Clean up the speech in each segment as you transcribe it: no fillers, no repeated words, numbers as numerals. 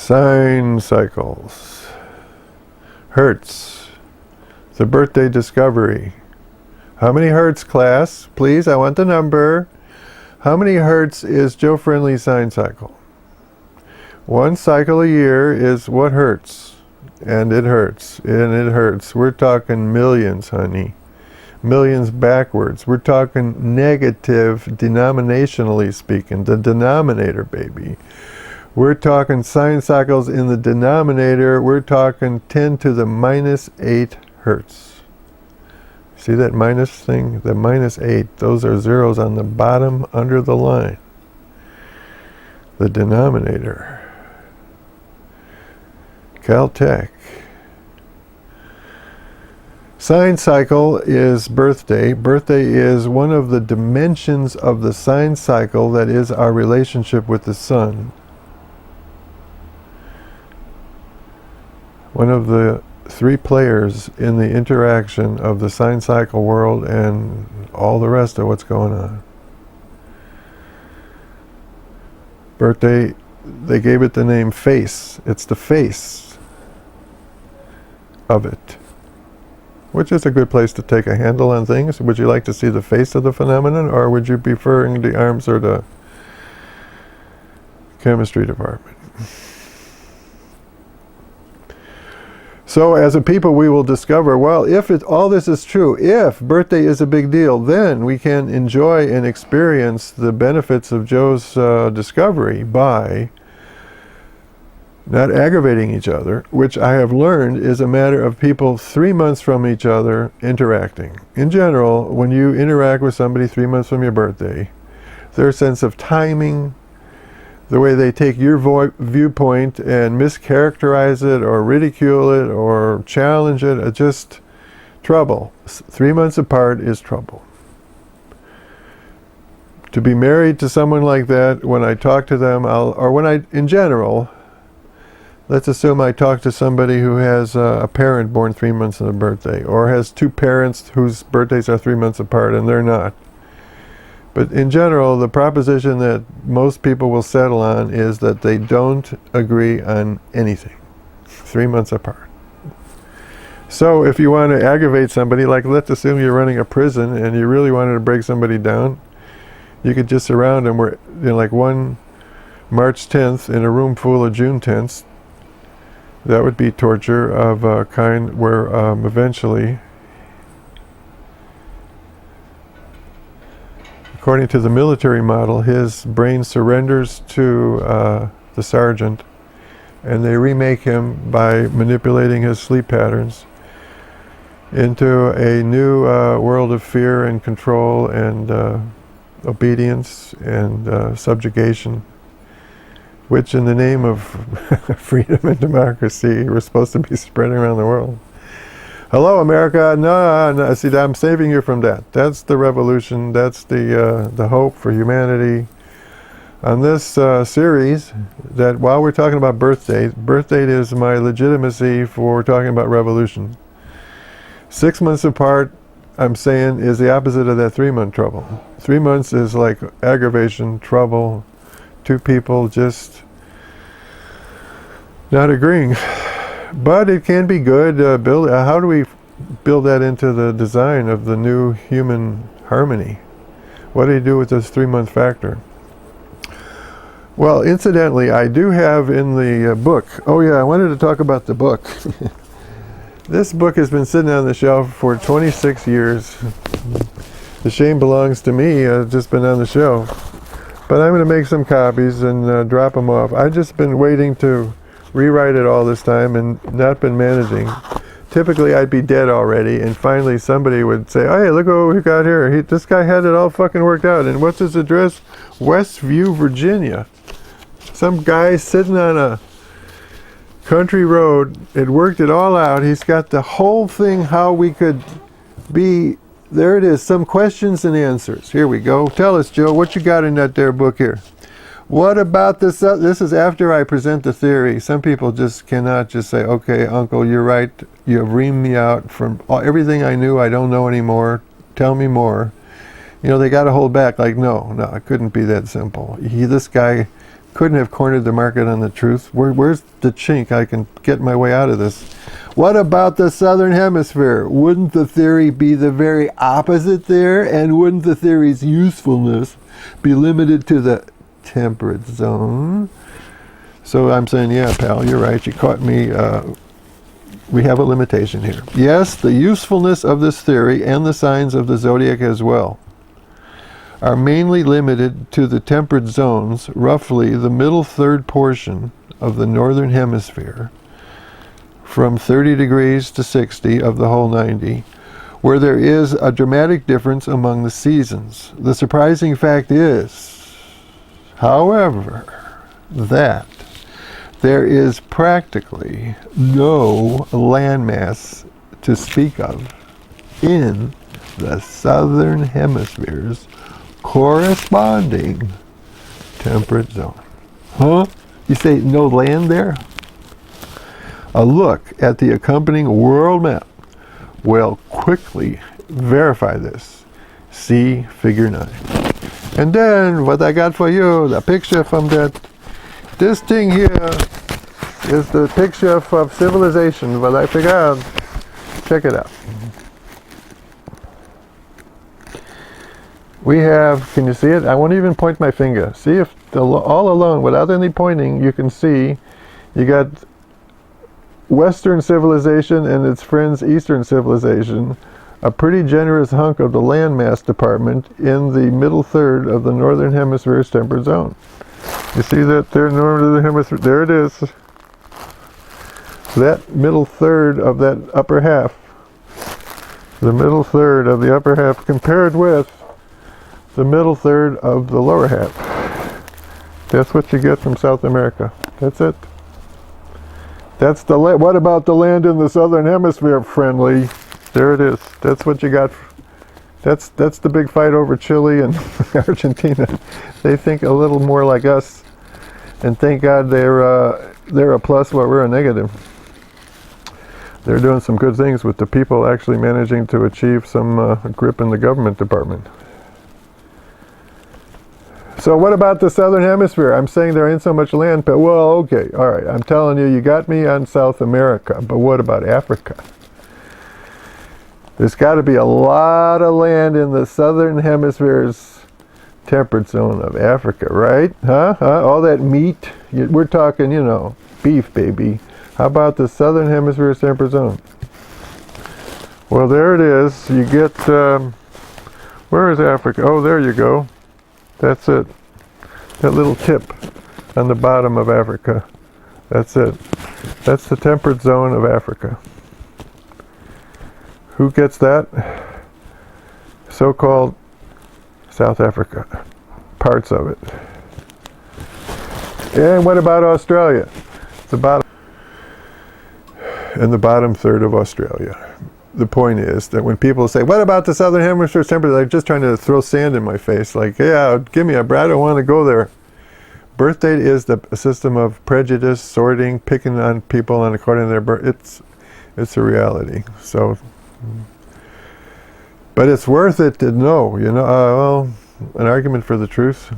Sign cycles. Hertz. The birthday discovery. How many hertz, class? Please, I want the number. How many hertz is Joe Friendly's sign cycle? One cycle a year is what hertz? And it hurts. And it hurts. We're talking millions, honey. Millions backwards. We're talking negative, denominationally speaking. The denominator, baby. We're talking sign cycles in the denominator. We're talking 10 to the minus 8 hertz. See that minus thing? The minus 8. Those are zeros on the bottom under the line. The denominator. Caltech. Sign cycle is birthday. Birthday is one of the dimensions of the sign cycle, that is our relationship with the sun. One of the 3 players in the interaction of the sign cycle world and all the rest of what's going on. Birthday, they gave it the name face. It's the face of it, which is a good place to take a handle on things. Would you like to see the face of the phenomenon, or would you be preferring the arms or the chemistry department? So as a people, we will discover, well, if all this is true, if birthday is a big deal, then we can enjoy and experience the benefits of Joe's discovery by not aggravating each other, which I have learned is a matter of people 3 months from each other interacting. In general, when you interact with somebody 3 months from your birthday, their sense of timing, the way they take your viewpoint and mischaracterize it or ridicule it or challenge it, it's just trouble. 3 months apart is trouble. To be married to someone like that, when I talk to them, in general, let's assume I talk to somebody who has a parent born 3 months on their birthday, or has 2 parents whose birthdays are 3 months apart and they're not. But in general, the proposition that most people will settle on is that they don't agree on anything 3 months apart. So if you want to aggravate somebody, like let's assume you're running a prison and you really wanted to break somebody down, you could just surround them where, like one March 10th in a room full of June 10ths. That would be torture of a kind where eventually, according to the military model, his brain surrenders to the sergeant, and they remake him by manipulating his sleep patterns into a new world of fear and control and obedience and subjugation, which in the name of freedom and democracy we're supposed to be spreading around the world. Hello, America. No, see, I'm saving you from that. That's the revolution. That's the hope for humanity. On this series, that while we're talking about birth date is my legitimacy for talking about revolution. 6 months apart, I'm saying, is the opposite of that 3 month trouble. 3 months is like aggravation, trouble, 2 people just not agreeing. But it can be good. How do we build that into the design of the new human harmony? What do you do with this 3 month factor? Well, incidentally, I do have in the book, oh yeah, I wanted to talk about the book. This book has been sitting on the shelf for 26 years. The shame belongs to me. It's just been on the shelf. But I'm going to make some copies and drop them off. I've just been waiting to rewrite it all this time and not been managing. Typically I'd be dead already, and finally somebody would say, hey, look what we got here. This guy had it all fucking worked out. And what's his address? Westview, Virginia. Some guy sitting on a country road had worked it all out. He's got the whole thing, how we could be, there it is, some questions and answers. Here we go. Tell us, Joe, what you got in that there book here? What about this? This is after I present the theory. Some people just cannot just say, okay, uncle, you're right. You have reamed me out from everything I knew. I don't know anymore. Tell me more. You know, they got to hold back. Like, no, it couldn't be that simple. This guy couldn't have cornered the market on the truth. Where's the chink I can get my way out of this? What about the southern hemisphere? Wouldn't the theory be the very opposite there? And wouldn't the theory's usefulness be limited to the temperate zone? So I'm saying, yeah, pal, you're right. You caught me. We have a limitation here. Yes, the usefulness of this theory and the signs of the zodiac as well are mainly limited to the temperate zones, roughly the middle third portion of the northern hemisphere, from 30 degrees to 60 of the whole 90, where there is a dramatic difference among the seasons. The surprising fact is, however, that there is practically no landmass to speak of in the southern hemisphere's corresponding temperate zone. Huh? You say no land there? A look at the accompanying world map will quickly verify this. See Figure 9. And then what I got for you, the picture from that, this thing here is the picture of civilization. What I figured out. Check it out. We have, can you see it? I won't even point my finger. See if all alone, without any pointing, you can see you got Western civilization and its friends Eastern civilization, a pretty generous hunk of the landmass department in the middle third of the northern hemisphere's temperate zone. You see that there, northern hemisphere, there it is. That middle third of that upper half, the middle third of the upper half compared with the middle third of the lower half. That's what you get from South America. That's it. That's the what about the land in the southern hemisphere, friendly? There it is. That's what you got. That's the big fight over Chile and Argentina. They think a little more like us, and thank God they're a plus while we're a negative. They're doing some good things with the people actually managing to achieve some grip in the government department. So what about the southern hemisphere? I'm saying there ain't so much land, but well, okay, all right. I'm telling you, you got me on South America, but what about Africa? There's got to be a lot of land in the southern hemisphere's temperate zone of Africa, right? Huh? All that meat, we're talking, you know, beef, baby. How about the southern hemisphere's temperate zone? Well, there it is. You get, where is Africa? Oh, there you go. That's it. That little tip on the bottom of Africa. That's it. That's the temperate zone of Africa. Who gets that? So-called South Africa. Parts of it. And what about Australia? The bottom. And the bottom third of Australia. The point is that when people say, what about the southern hemisphere temperature? They're just trying to throw sand in my face. Like, yeah, give me a break. I don't want to go there. Birth date is a system of prejudice, sorting, picking on people on according to their birth. It's a reality. So, but it's worth it to know, you know, well, an argument for the truth.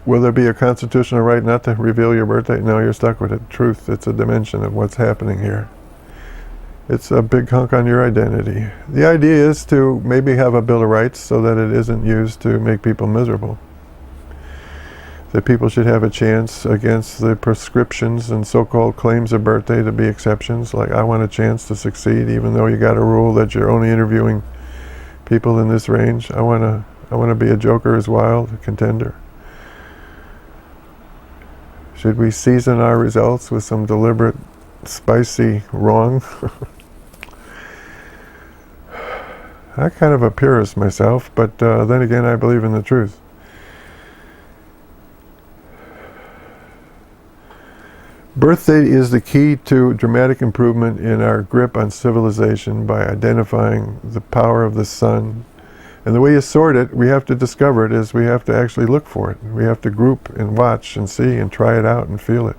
Will there be a constitutional right not to reveal your birth date? No, you're stuck with it. Truth, it's a dimension of what's happening here. It's a big hunk on your identity. The idea is to maybe have a Bill of Rights so that it isn't used to make people miserable. That people should have a chance against the prescriptions and so-called claims of birthday to be exceptions. Like, I want a chance to succeed even though you got a rule that you're only interviewing people in this range. I want to be a joker as wild, a contender. Should we season our results with some deliberate, spicy wrong? I'm kind of a purist myself, but then again, I believe in the truth. Birth date is the key to dramatic improvement in our grip on civilization by identifying the power of the sun. And the way you sort it, we have to discover it, is we have to actually look for it. We have to group and watch and see and try it out and feel it.